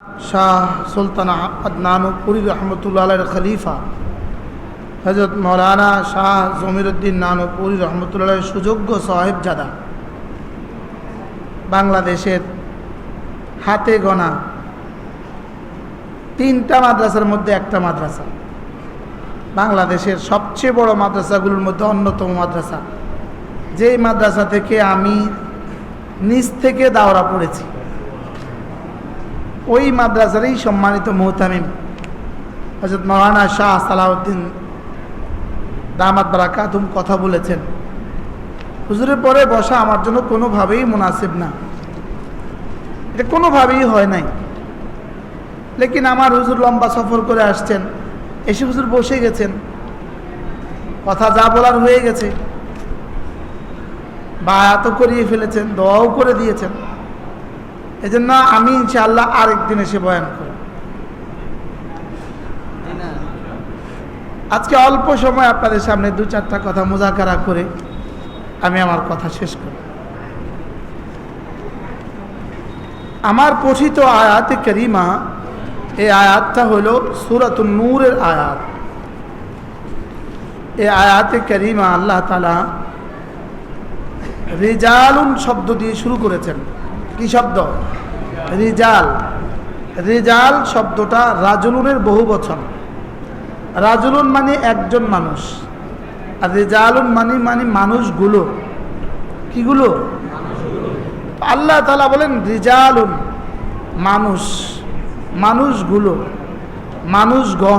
শাহ সুলতান নানুপুরি রহমতুল্লাহ খলিফা হজরত মৌলানা শাহ জমিরুদ্দিন নানুপুরি রহমতুল্লাহ সুযোগ্য সাহেবজাদা বাংলাদেশের হাতে গোনা তিনটা মাদ্রাসার মধ্যে একটা মাদ্রাসা, বাংলাদেশের সবচেয়ে বড় মাদ্রাসাগুলোর মধ্যে অন্যতম মাদ্রাসা, যেই মাদ্রাসা থেকে আমি নিজ থেকে দাওরা পড়েছি, ওই মাদ্রাসারই সম্মানিত মুহতামিম হযরত মাওলানা শাহ সালাউদ্দিন দামাত বারাকাতুহুম কথা বলেছেন। হুজুরের পরে বসা আমার জন্য কোনোভাবেই মুনাসিব না, এটা কোনোভাবেই হয় নাই। লেকিন আমার হুজুর লম্বা সফর করে আসছেন, এসে হুজুর বসে গেছেন, কথা যা বলার হয়ে গেছে, বায়াতও করিয়ে ফেলেছেন, দোয়াও করে দিয়েছেন। এজন্য আমি ইনশাআল্লাহ আরেকদিন এসে বয়ান করব। আজকে অল্প সময় আপনাদের সামনে দু চারটা কথা মুযাকারা করে আমি আমার কথা শেষ করব। আমার পঠিত আয়াতে কারিমা, এই আয়াতটা হলো সূরাতুন নূরের আয়াত। এই আয়াতে কারিমা আল্লাহ তাআলা রিজালুন শব্দ দিয়ে শুরু করেছেন। কি শব্দ? রিজাল। রিজাল শব্দটা রাজুলুনের বহু বচন। রাজুলুন মানে একজন মানুষ, আর রিজালুন মানে মানুষগুলো। কিগুলো? আল্লাহ তাআলা বলেন রিজালুন মানুষ, মানুষগুলো, মানুষগণ।